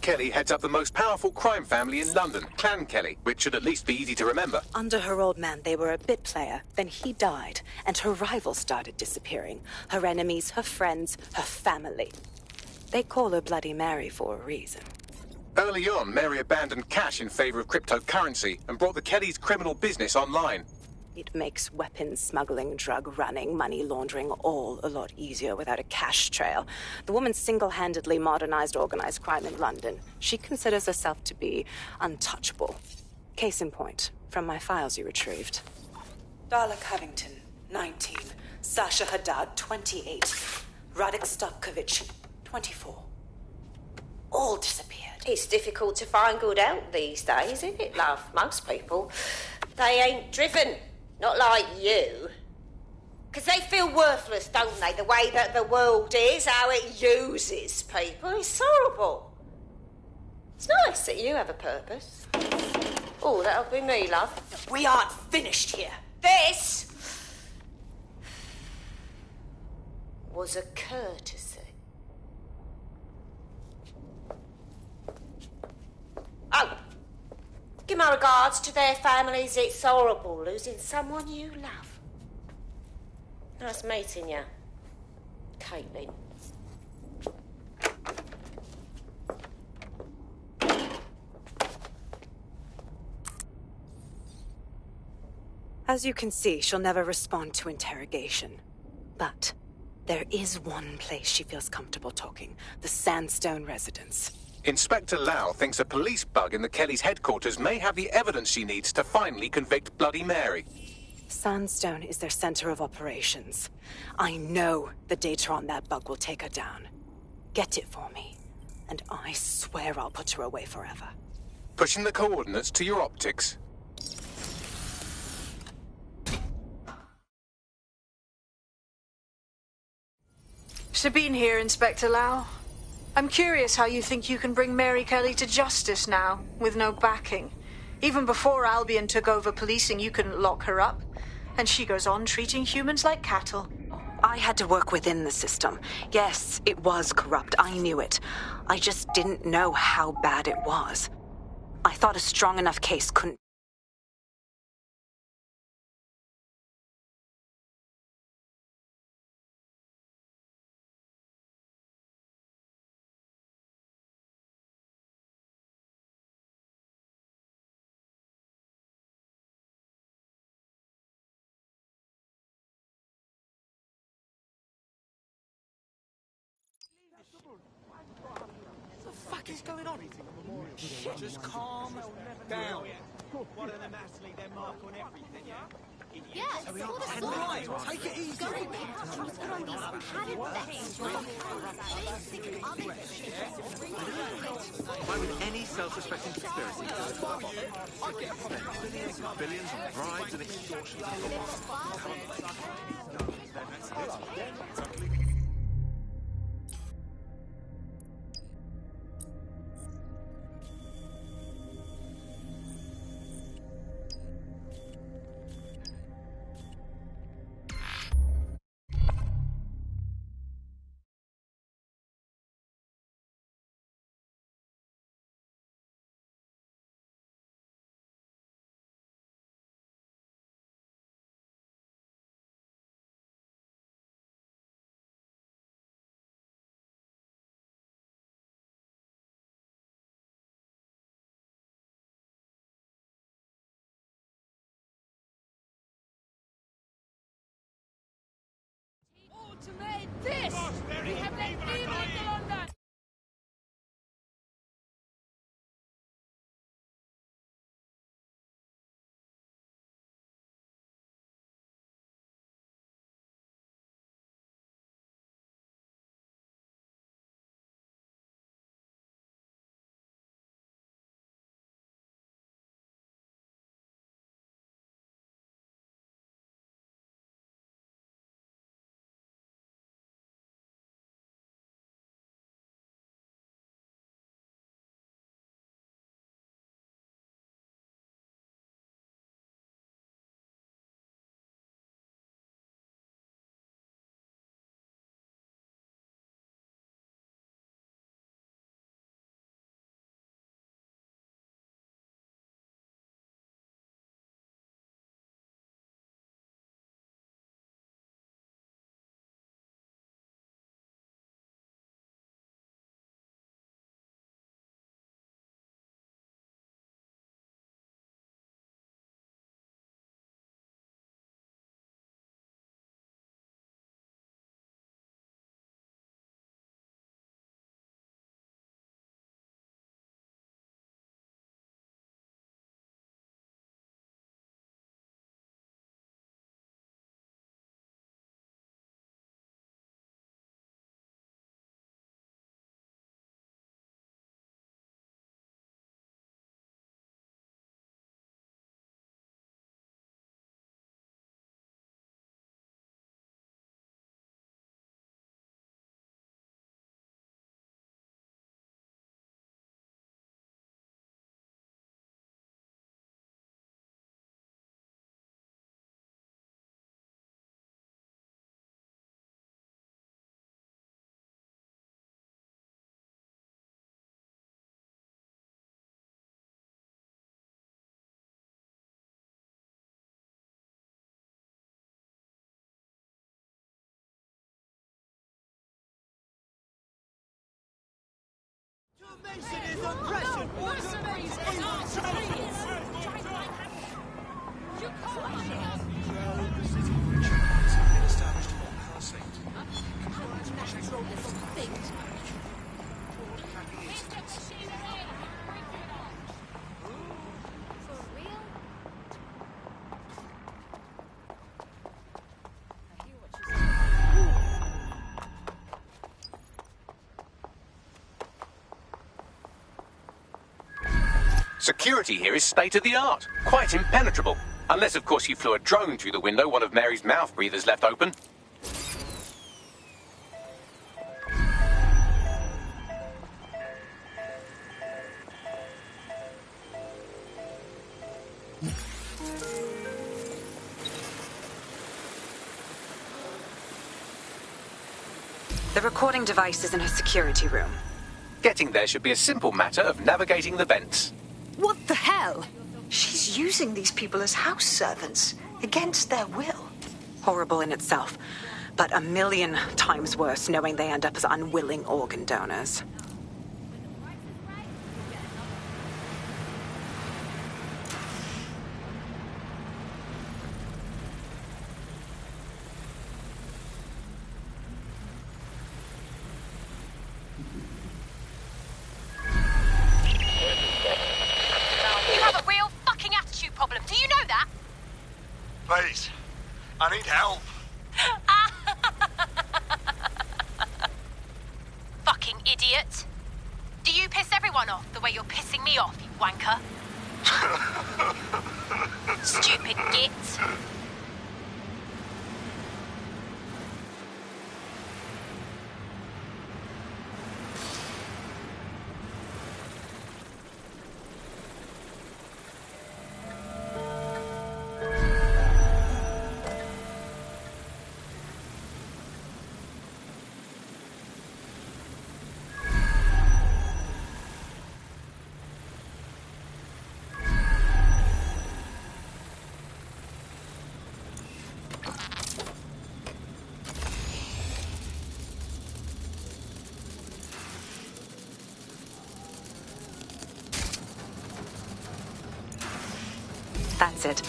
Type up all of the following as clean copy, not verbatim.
Kelly heads up the most powerful crime family in London, Clan Kelly, which should at least be easy to remember. Under her old man, they were a bit player. Then he died, and her rivals started disappearing. Her enemies, her friends, her family. They call her Bloody Mary for a reason. Early on, Mary abandoned cash in favor of cryptocurrency and brought the Kellys' criminal business online. It makes weapons smuggling, drug running, money laundering all a lot easier without a cash trail. The woman single-handedly modernized organized crime in London. She considers herself to be untouchable. Case in point, from my files you retrieved. Darla Covington, 19. Sasha Haddad, 28. Radek Stopkovich, 24. All disappeared. It's difficult to find good help these days, isn't it, love? Most people, they ain't driven. Not like you. Because they feel worthless, don't they? The way that the world is, how it uses people. It's horrible. It's nice that you have a purpose. Oh, that'll be me, love. We aren't finished here. This was a courtesy. Oh, give my regards to their families. It's horrible losing someone you love. Nice meeting you, Caitlin. As you can see, she'll never respond to interrogation. But there is one place she feels comfortable talking, the Sandstone residence. Inspector Lau thinks a police bug in the Kellys' headquarters may have the evidence she needs to finally convict Bloody Mary. Sandstone is their center of operations. I know the data on that bug will take her down. Get it for me, and I swear I'll put her away forever. Pushing the coordinates to your optics. Sabine here, Inspector Lau. I'm curious how you think you can bring Mary Kelly to justice now, with no backing. Even before Albion took over policing, you couldn't lock her up. And she goes on treating humans like cattle. I had to work within the system. Yes, it was corrupt. I knew it. I just didn't know how bad it was. I thought a strong enough case couldn't... What the fuck is going on? Shit. Just calm down. One of them has to leave their mark on everything, yeah? Yeah, it's all Right, take it easy. Why would any self-respecting conspiracy spend billions on bribes and extortion? Automate this! We have left email on that! Automation is oppression. Automation is oppression. You can't. The city has been established in what power sector? Natural little thing. Tracking incidents. For real? I hear what you're saying. Security here is state-of-the-art, quite impenetrable. Unless, of course, you flew a drone through the window one of Mary's mouth breathers left open. The recording device is in her security room. Getting there should be a simple matter of navigating the vents. What the hell? She's using these people as house servants, against their will. Horrible in itself, but a million times worse knowing they end up as unwilling organ donors. You have a real fucking attitude problem. Do you know that? Please, I need help. Fucking idiot. Do you piss everyone off the way you're pissing me off, you wanker? Stupid git. That's it.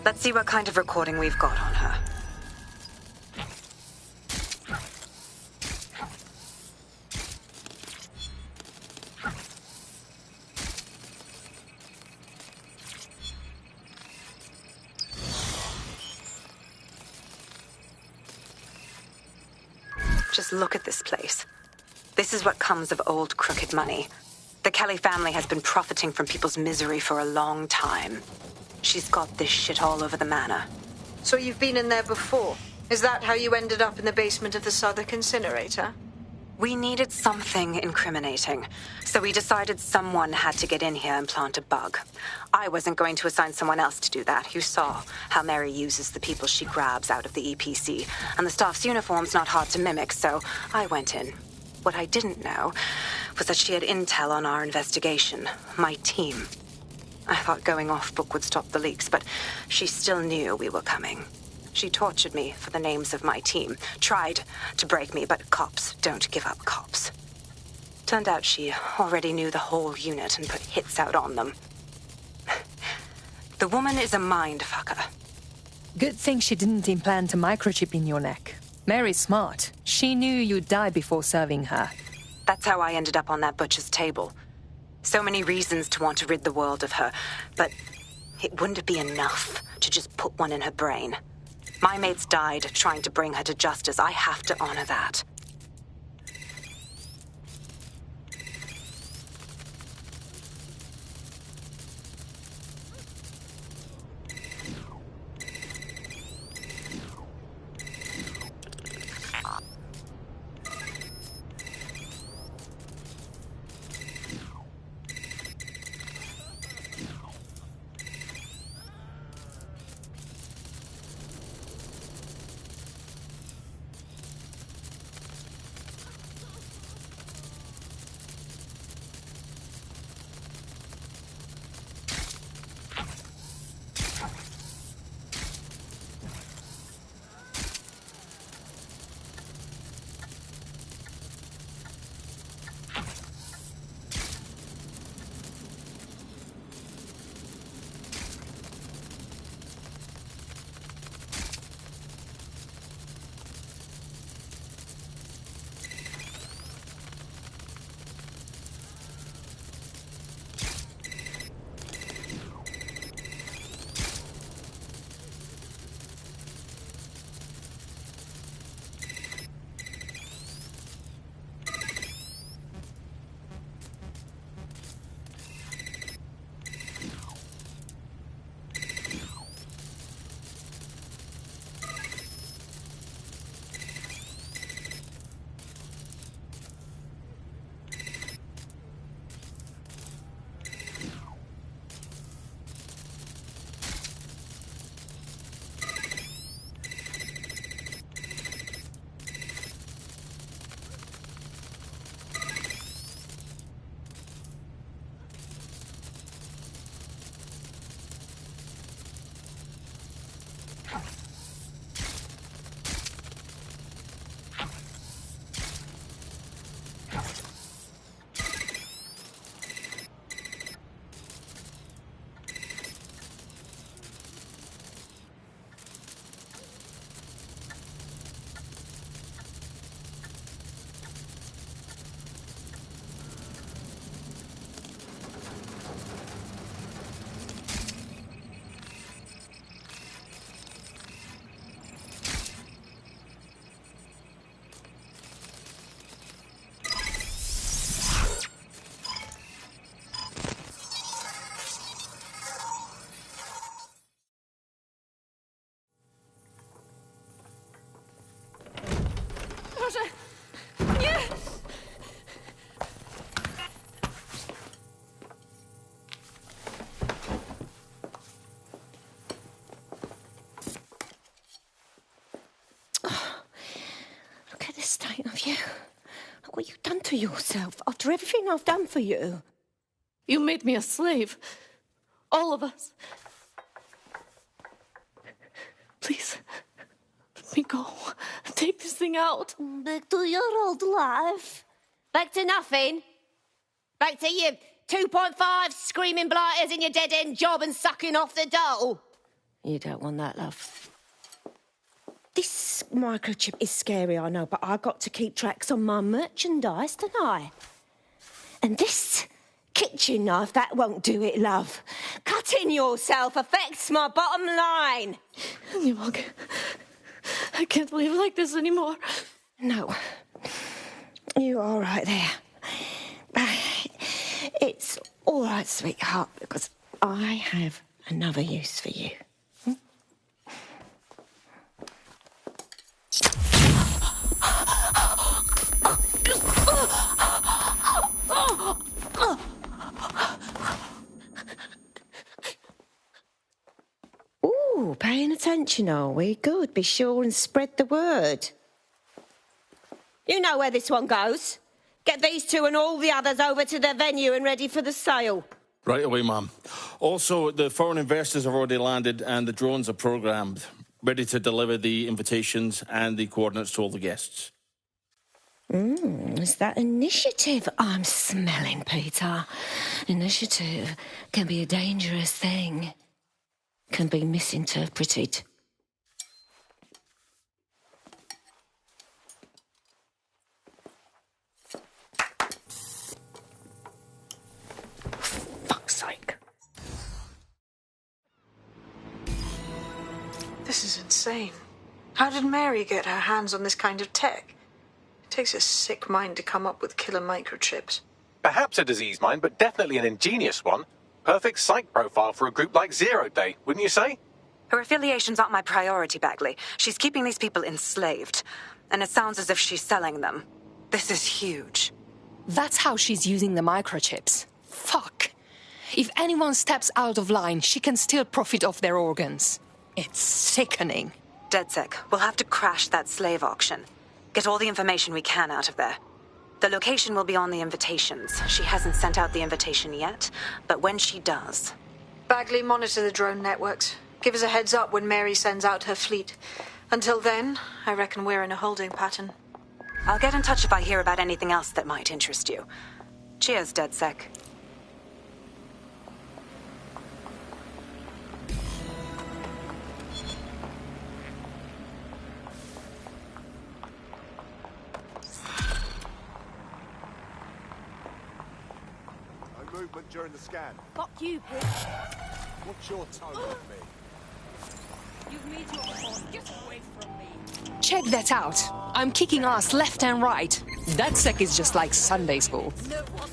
Let's see what kind of recording we've got on her. Just look at this place. This is what comes of old crooked money. The Kelly family has been profiting from people's misery for a long time. She's got this shit all over the manor. So you've been in there before? Is that how you ended up in the basement of the Southwark incinerator? We needed something incriminating, so we decided someone had to get in here and plant a bug. I wasn't going to assign someone else to do that. You saw how Mary uses the people she grabs out of the EPC, and the staff's uniform's not hard to mimic, so I went in. What I didn't know was that she had intel on our investigation, my team. I thought going off book would stop the leaks, but she still knew we were coming. She tortured me for the names of my team, tried to break me, but cops don't give up cops. Turned out she already knew the whole unit and put hits out on them. The woman is a mind fucker. Good thing she didn't implant a microchip in your neck. Mary's smart. She knew you'd die before serving her. That's how I ended up on that butcher's table. So many reasons to want to rid the world of her, but it wouldn't be enough to just put one in her brain. My mates died trying to bring her to justice. I have to honor that. Boże! Nie! Look at the state of you. Look what you've done to yourself after everything I've done for you. You made me a slave. All of us. Please, let me go. Take this thing out. Back to your old life. Back to nothing. Back to you 2.5 screaming blighters in your dead-end job and sucking off the dole. You don't want that, love. This microchip is scary, I know, but I got to keep tracks on my merchandise, don't I? And this kitchen knife, that won't do it, love. Cutting yourself affects my bottom line. I can't live like this anymore. No. You're all right there. It's all right, sweetheart, because I have another use for you. Ooh, paying attention, are we? Good. Be sure and spread the word. You know where this one goes. Get these two and all the others over to the venue and ready for the sale. Right away, Mum. Also, the foreign investors have already landed and the drones are programmed, ready to deliver the invitations and the coordinates to all the guests. Is that initiative I'm smelling, Peter? Initiative can be a dangerous thing. Can be misinterpreted. Fuck's sake. This is insane. How did Mary get her hands on this kind of tech? It takes a sick mind to come up with killer microchips. Perhaps a disease mind, but definitely an ingenious one. Perfect psych profile for a group like Zero Day, wouldn't you say? Her affiliations aren't my priority, Bagley. She's keeping these people enslaved. And it sounds as if she's selling them. This is huge. That's how she's using the microchips. Fuck. If anyone steps out of line, she can still profit off their organs. It's sickening. DedSec, we'll have to crash that slave auction. Get all the information we can out of there. The location will be on the invitations. She hasn't sent out the invitation yet, but when she does... Bagley, monitor the drone networks. Give us a heads up when Mary sends out her fleet. Until then, I reckon we're in a holding pattern. I'll get in touch if I hear about anything else that might interest you. Cheers, DedSec. Movement during the scan. Fuck you, bitch. What's your tone with me? You've made your point. Get away from me. Check that out. I'm kicking ass left and right. DedSec is just like Sunday school.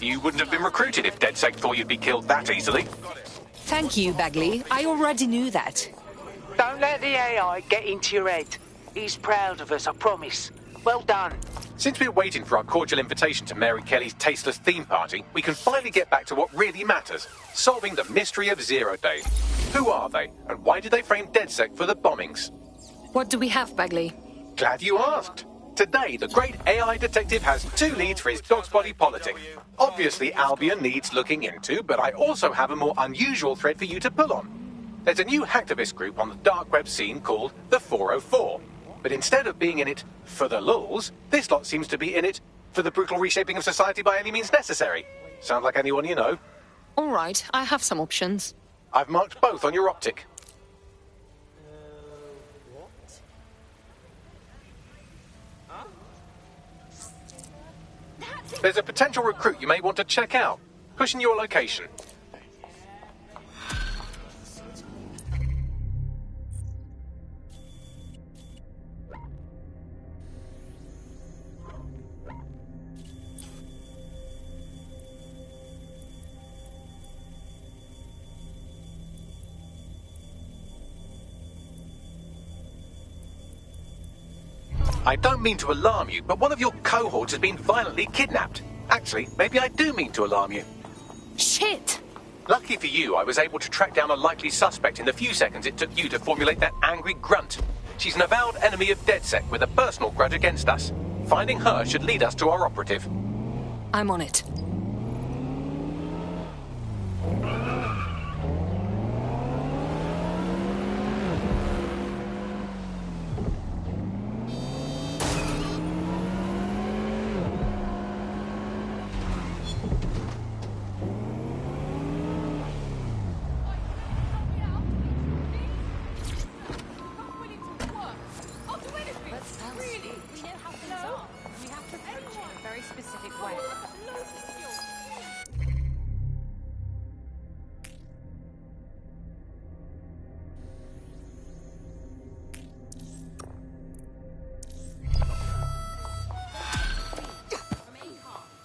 You wouldn't have been recruited if DedSec thought you'd be killed that easily. Thank you, Bagley. I already knew that. Don't let the AI get into your head. He's proud of us, I promise. Well done. Since we're waiting for our cordial invitation to Mary Kelly's tasteless theme party, we can finally get back to what really matters, solving the mystery of Zero Day. Who are they, and why did they frame DedSec for the bombings? What do we have, Bagley? Glad you asked. Today, the great AI detective has 2 leads for his dog's body politic. Obviously, Albion needs looking into, but I also have a more unusual thread for you to pull on. There's a new hacktivist group on the dark web scene called the 404. But instead of being in it for the lulz, this lot seems to be in it for the brutal reshaping of society by any means necessary. Sound like anyone you know? All right, I have some options. I've marked both on your optic. There's a potential recruit you may want to check out. Pushing your location. I don't mean to alarm you, but one of your cohorts has been violently kidnapped. Actually, maybe I do mean to alarm you. Shit! Lucky for you, I was able to track down a likely suspect in the few seconds it took you to formulate that angry grunt. She's an avowed enemy of DedSec with a personal grudge against us. Finding her should lead us to our operative. I'm on it.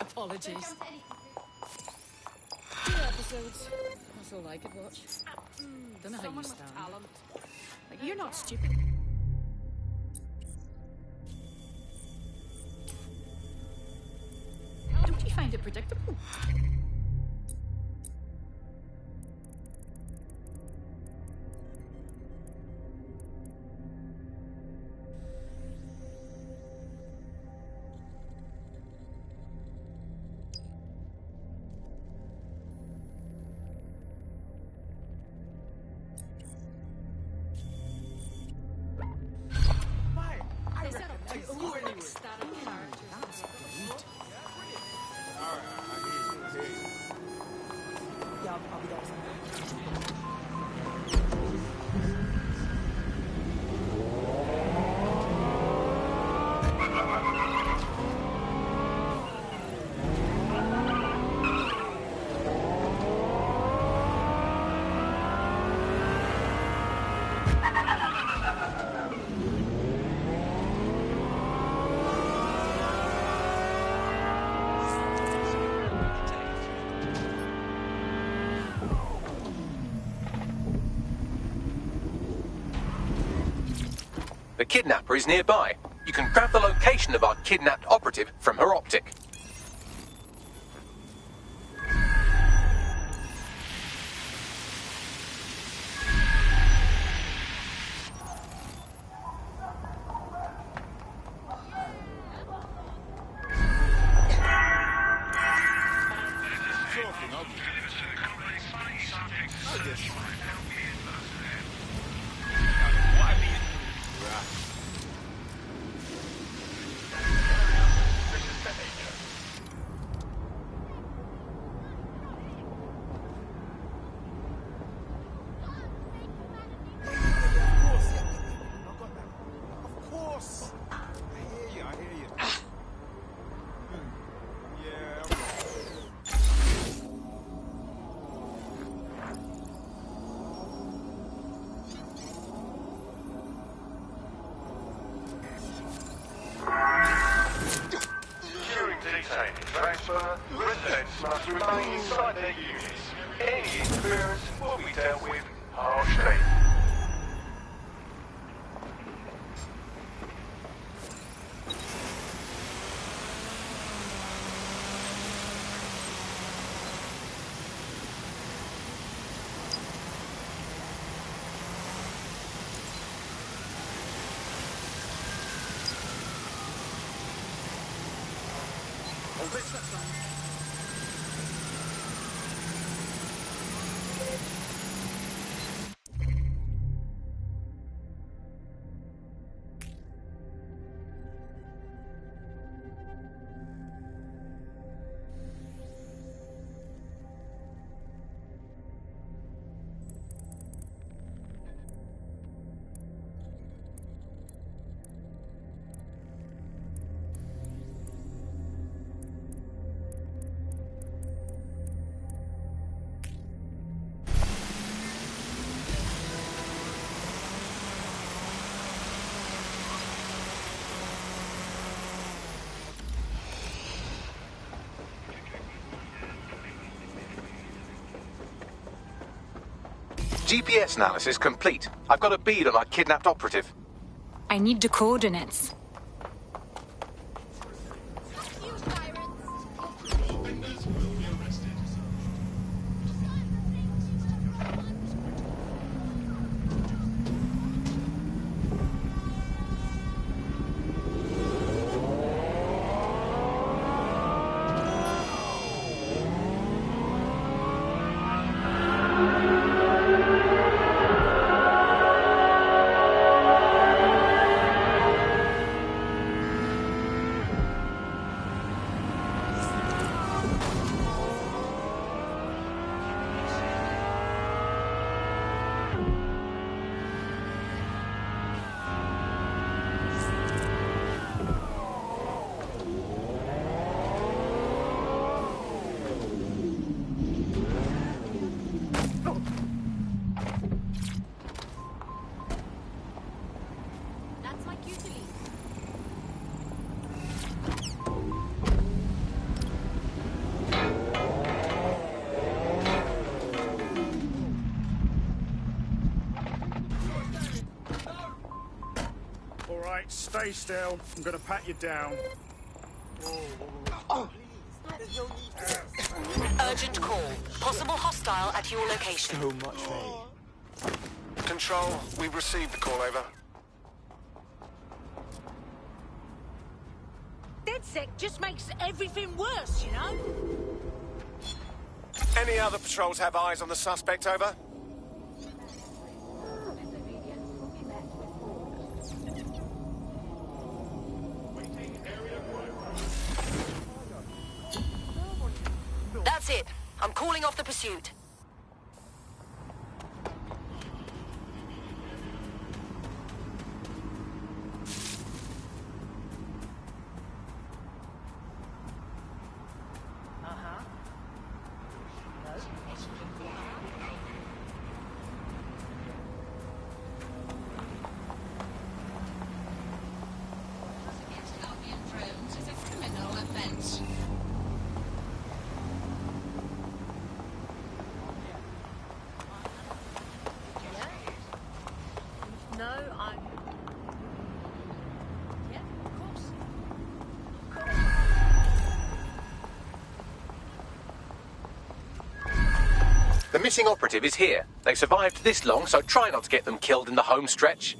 Apologies. 2 episodes. That's all I could watch. Don't know how you stand. Like, you're not stupid. Don't you find it predictable? The kidnapper is nearby. You can grab the location of our kidnapped operative from her optic. Residents must remain inside their units. Any interference will be dealt with harshly. GPS analysis complete. I've got a bead on our kidnapped operative. I need the coordinates. Stay still. I'm gonna pat you down. Urgent call. Possible hostile at your location. So much hate. Control, we've received the call, over. DedSec just makes everything worse, you know? Any other patrols have eyes on the suspect, over? That's it. I'm calling off the pursuit. The missing operative is here. They survived this long, so try not to get them killed in the home stretch.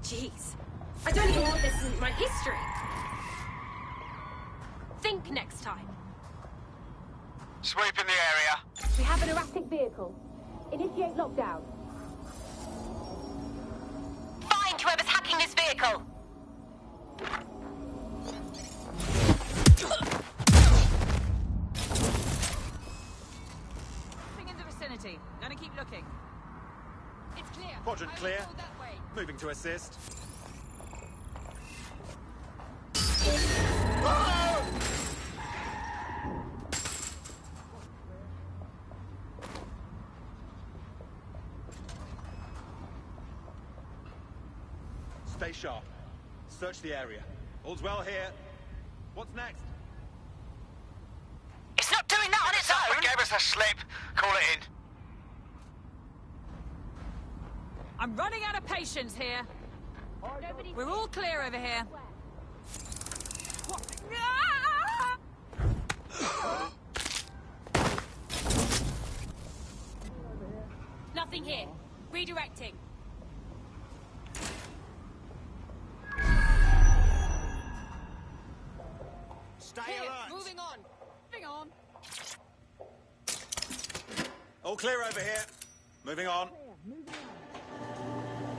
Jeez. I don't even want this in my history. Think next time. Sweep in the area. We have an erratic vehicle. Initiate lockdown. Find whoever's hacking this vehicle! Nothing in the vicinity. Gonna keep looking. It's clear. Quadrant clear. Moving to assist. Stay sharp. Search the area. All's well here. What's next? just a slip. Call it in. I'm running out of patience here. We're all clear over here. Nothing here. Redirecting. Stay Here, alert. moving on. Moving on. All clear over here. Moving on.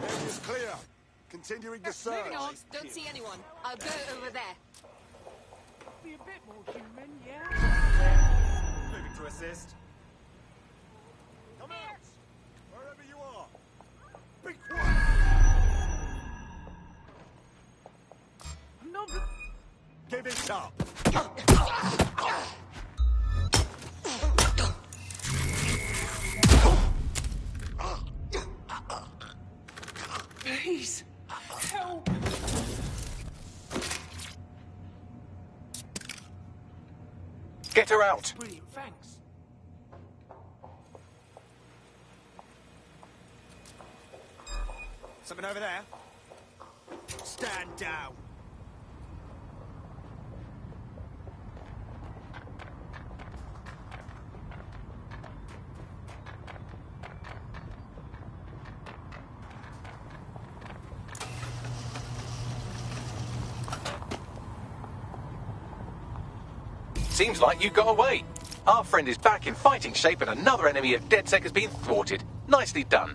Area's clear. Continuing the search. Moving on. Don't see anyone. I'll go over there. Be a bit more human, yeah? Moving to assist. Come out! Wherever you are. Be quiet! No, Give it up! please. Help. Get her out. Brilliant, thanks. Something over there? Stand down. Seems like you got away. Our friend is back in fighting shape and another enemy of DedSec has been thwarted. Nicely done.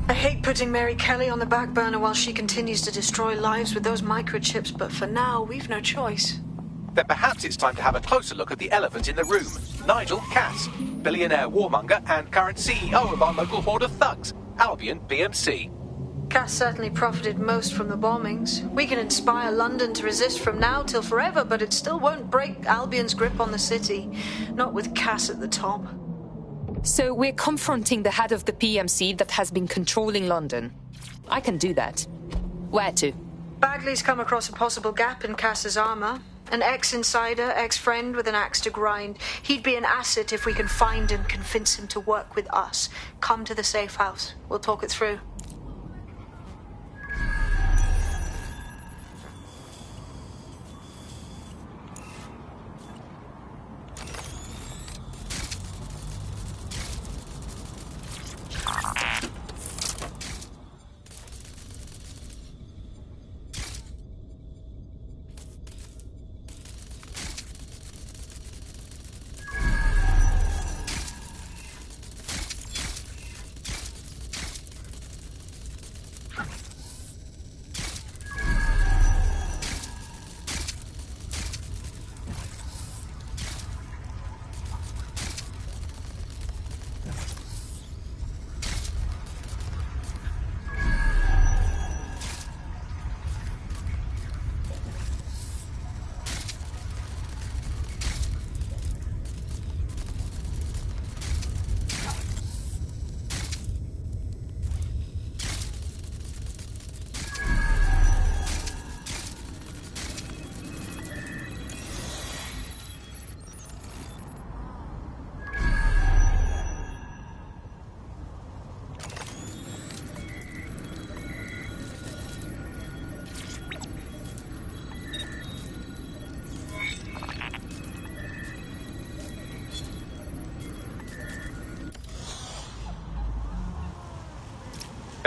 I hate putting Mary Kelly on the back burner while she continues to destroy lives with those microchips, but for now, we've no choice. Then perhaps it's time to have a closer look at the elephant in the room. Nigel Cass, billionaire warmonger and current CEO of our local horde of thugs, Albion BMC. Cass certainly profited most from the bombings. We can inspire London to resist from now till forever, but it still won't break Albion's grip on the city. Not with Cass at the top. So we're confronting the head of the PMC that has been controlling London. I can do that. Where to? Bagley's come across a possible gap in Cass's armor. An ex-insider, ex-friend with an axe to grind. He'd be an asset if we can find and convince him to work with us. Come to the safe house. We'll talk it through.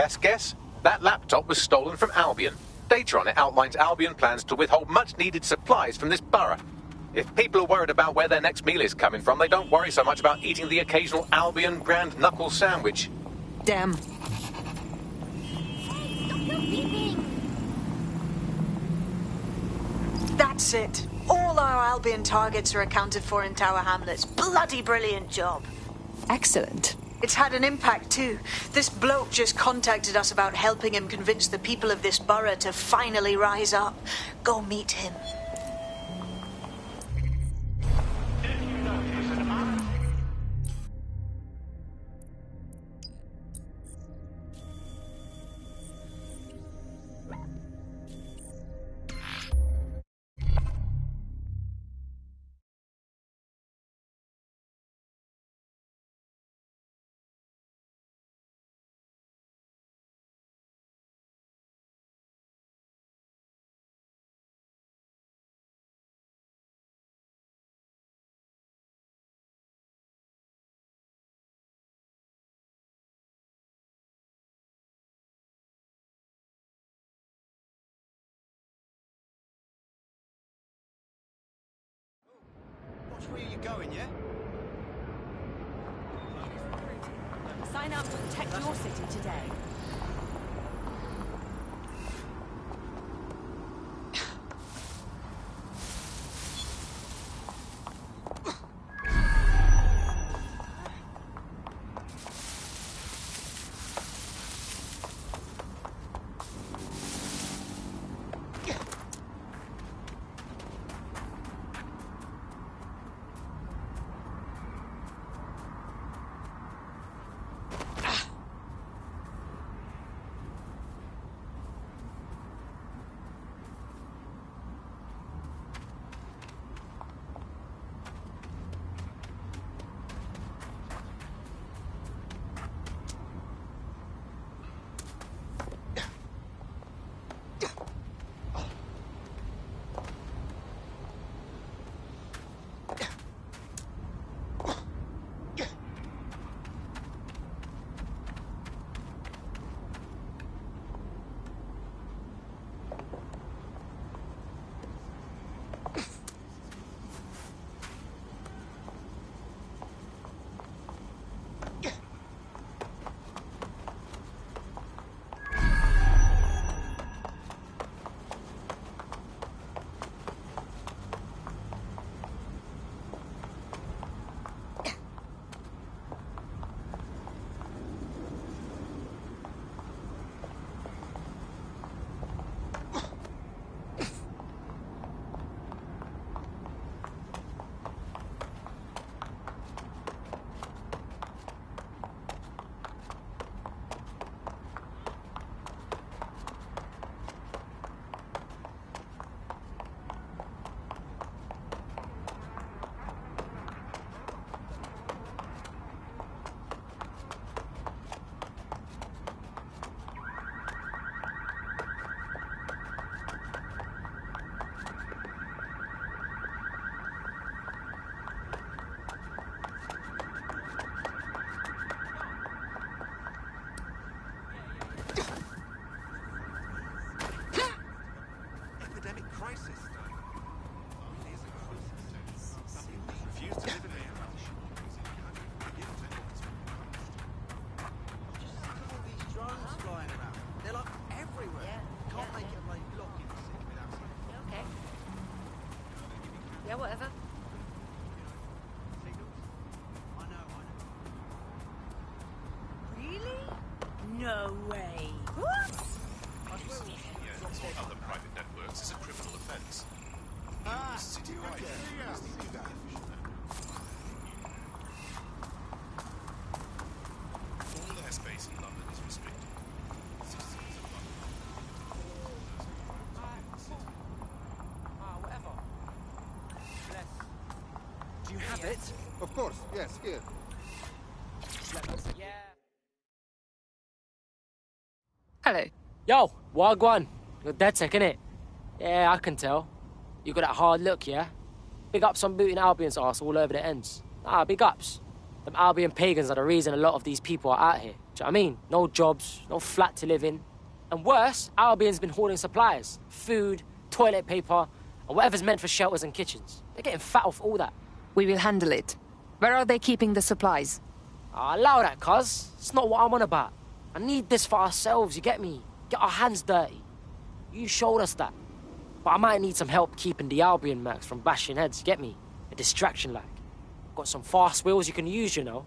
best guess? That laptop was stolen from Albion. Data on it outlines Albion plans to withhold much-needed supplies from this borough. If people are worried about where their next meal is coming from, they don't worry so much about eating the occasional Albion grand knuckle sandwich. Damn. That's it. All our Albion targets are accounted for in Tower Hamlets. Bloody brilliant job. Excellent. It's had an impact too. This bloke just contacted us about helping him convince the people of this borough to finally rise up. Go meet him. Where are you going, yeah? Sign up to protect your city today. Yeah, whatever. Really? No way. What? Or other private networks is a criminal offence. City-wide. All airspace in London is restricted. Citizens of London. Whatever. Do you have it? Of course, yes, here. Yeah. Hello. Yo, Wagwan. You're dead sick, innit? Yeah, I can tell. You got that hard look, yeah? Big ups on booting Albion's arse all over the ends. Big ups. Them Albion pagans are the reason a lot of these people are out here. Do you know what I mean? No jobs, no flat to live in. And worse, Albion's been hoarding supplies. Food, toilet paper, and whatever's meant for shelters and kitchens. They're getting fat off all that. We will handle it. Where are they keeping the supplies? Allow that, cuz. It's not what I'm on about. I need this for ourselves, you get me? Get our hands dirty. You showed us that. But I might need some help keeping the Albion mercs from bashing heads, you get me? A distraction like. Got some fast wheels you can use, you know.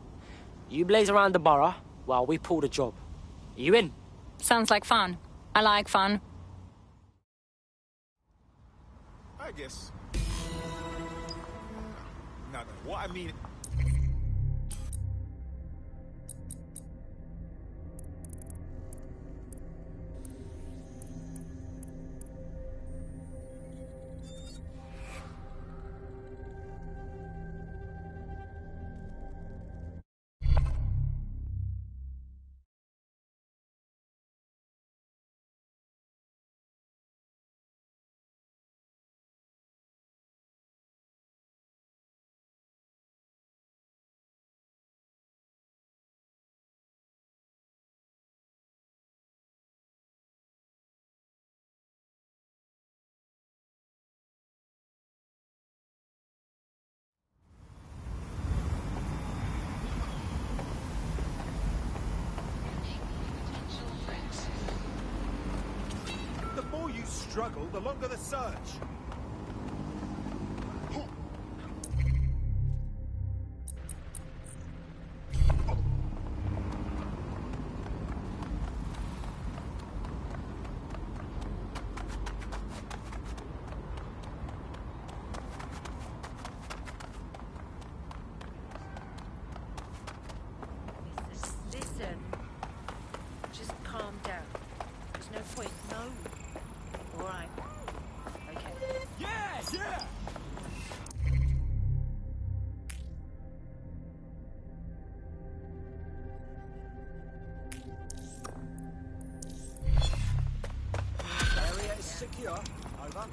You blaze around the borough while we pull the job. Are you in? Sounds like fun. I like fun. I guess. No, what I mean... The more you struggle, the longer the search. Listen. Just calm down. There's no point. No. All right. Okay. Yeah, yeah! Area is secure. Over.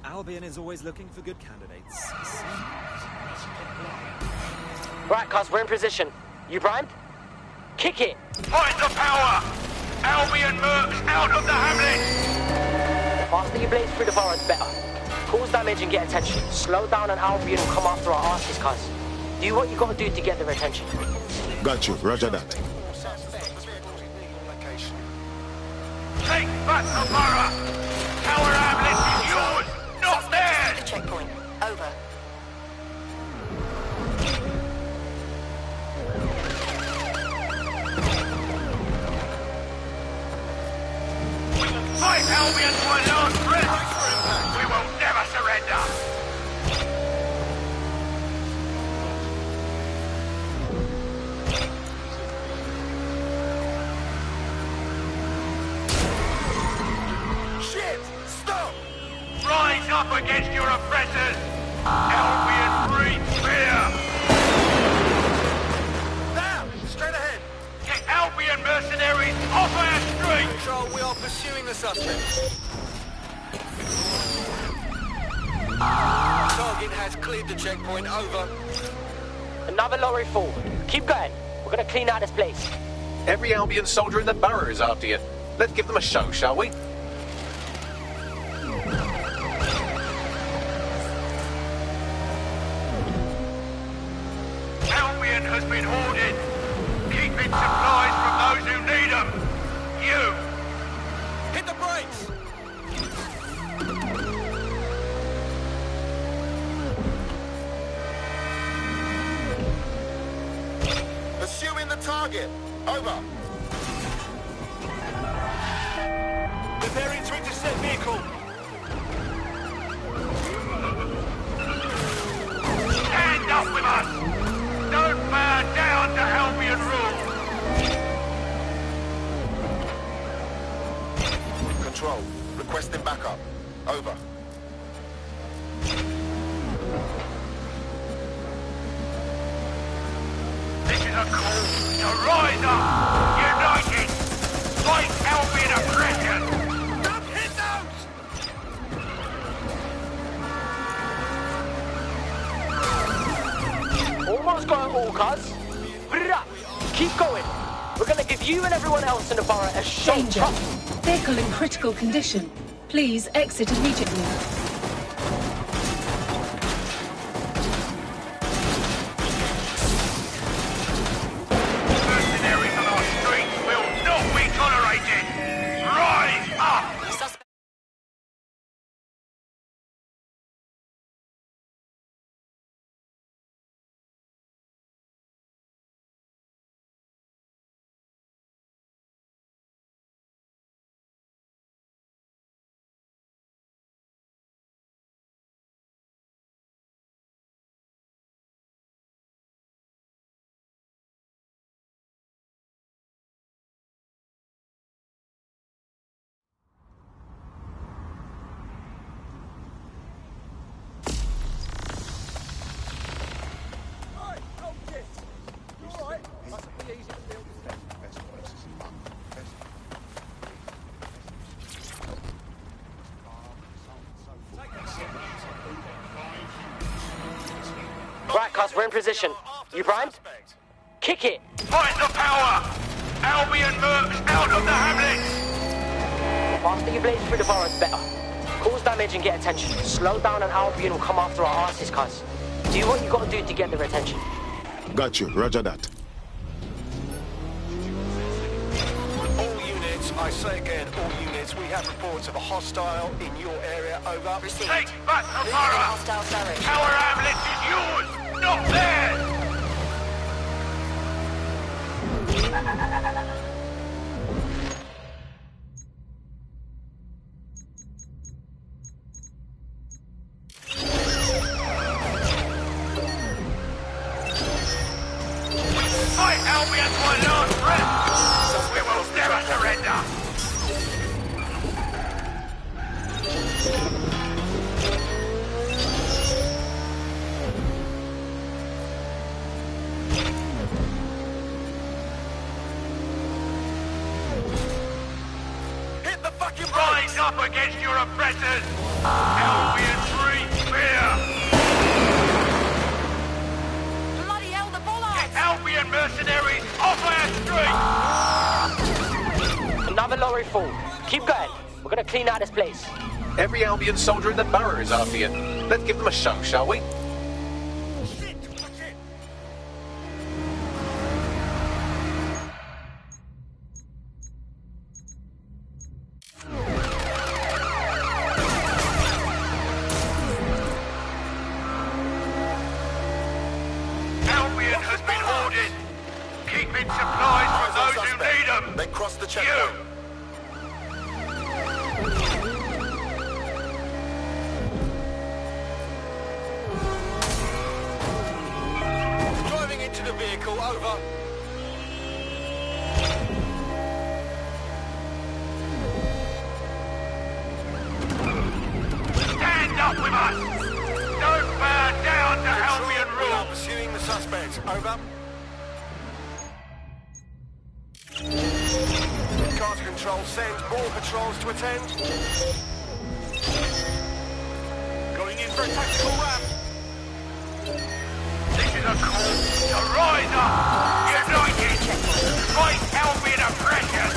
Albion is always looking for good candidates. Right, cuz, we're in position. You primed? Kick it! Find the power! Albion mercs out of the hamlet! The faster you blaze through the borough, the better. Cause damage and get attention. Slow down and Albion will come after our asses, cuz. Do what you gotta do to get their attention. Got you. Roger that. Take back the borough! Tower Hamlet is yours, not theirs! The checkpoint. Over. Fight Albion to a last breath! We will never surrender! Shit! Stop! Rise up against your oppressors! Albion breeds fear! Now! Straight ahead! Get Albion mercenaries off our street! Control, we are pursuing the suspect. Target has cleared the checkpoint. Over. Another lorry forward. Keep going. We're gonna clean out this place. Every Albion soldier in the borough is after you. Let's give them a show, shall we? Albion has been hoarded. Keeping supplies from those who need them. You! Hit the brakes! Pursuing the target. Over. Preparing to intercept vehicle. Stand up with us! Don't bow down to Albion rule! Control. Requesting backup. Over. a call to rise up, united, fight Albion oppression. Don't hit those! Almost got it all, cuz. Brrrah. Keep going. We're gonna give you and everyone else in the borough a show. Danger. Vehicle in critical condition. Please exit immediately. Mercenaries on our streets will not be tolerated. Rise up! Right, cuz, we're in position. You primed? Kick it! Fight the power! Albion mercs out of the hamlets! The faster you blaze through the boroughs, better. Cause damage and get attention. Slow down and Albion will come after our asses, cuz. Do what you gotta do to get their attention. Got you. Roger that. All units, I say again, all units, we have reports of a hostile in your area. Over. Received. Take back the borough! Hostile direction. Our hamlet is yours, not theirs! Fight Albion to our last breath! We will never surrender! Hit the fucking Rise up against your oppressors! Albion free fear! Bloody hell, the bollards! Albion mercenaries off our street! Another lorry full. Keep going. We're gonna clean out this place. Every Albion soldier in the borough is after you. Let's give them a show, shall we? Albion has been ordered. Keeping supplies for those who need them. They crossed the checkpoint. Driving into the vehicle, over. Stand up with us! Don't bow down to Albion We are rule! pursuing the suspects, over. Car to control, send all patrols to attend. Going in for a tactical ramp. This is a call to rise up! United! Fight Albion oppression!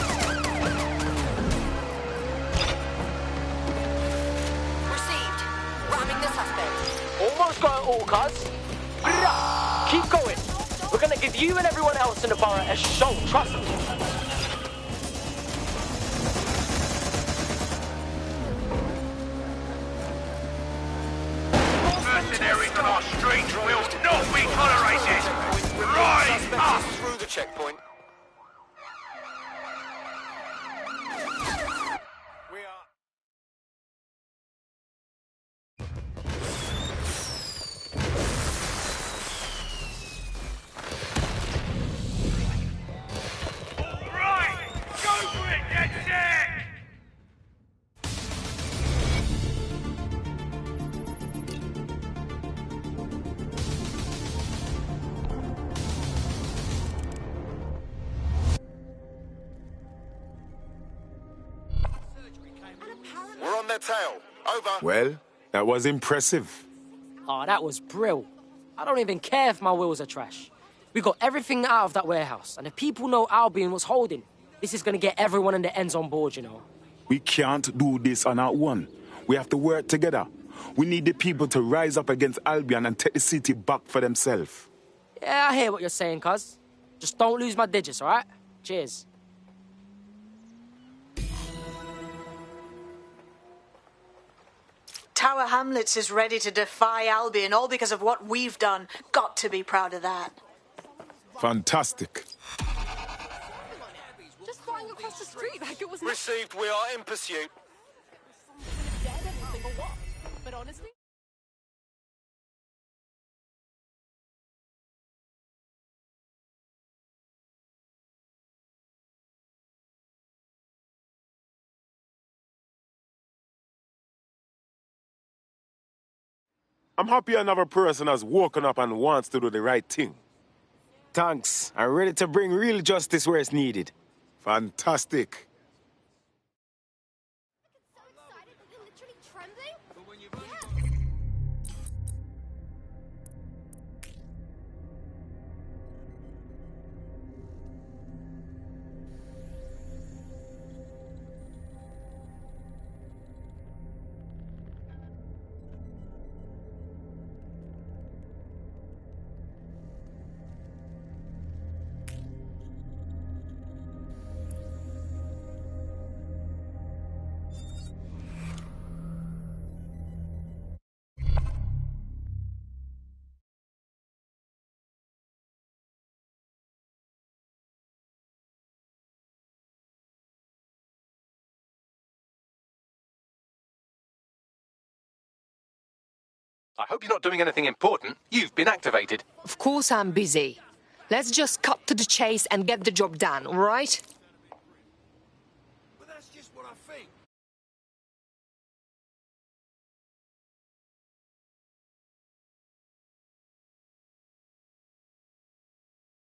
Received. Ramming the suspect. Almost got it all, cuz. Brrrah. Keep going. We're gonna give you and everyone else in the borough a show. Trust me. Mercenaries on our streets will not be tolerated! Rise up! Through the checkpoint. We are... Right! Go for it, DedSec! their tail. Over. Well, that was impressive. Oh, that was brill. I don't even care if my wheels are trash. We got everything out of that warehouse, and if people know Albion was holding, this is gonna get everyone in the ends on board, you know. We can't do this on our own. We have to work together. We need the people to rise up against Albion and take the city back for themselves. Yeah, I hear what you're saying, cuz. Just don't lose my digits, all right? Cheers. Tower Hamlets is ready to defy Albion, all because of what we've done. Got to be proud of that. Fantastic. Just flying across the street like it was... Received, we are in pursuit. But honestly... I'm happy another person has woken up and wants to do the right thing. Thanks. I'm ready to bring real justice where it's needed. Fantastic. I hope you're not doing anything important. You've been activated. Of course I'm busy. Let's just cut to the chase and get the job done, all right?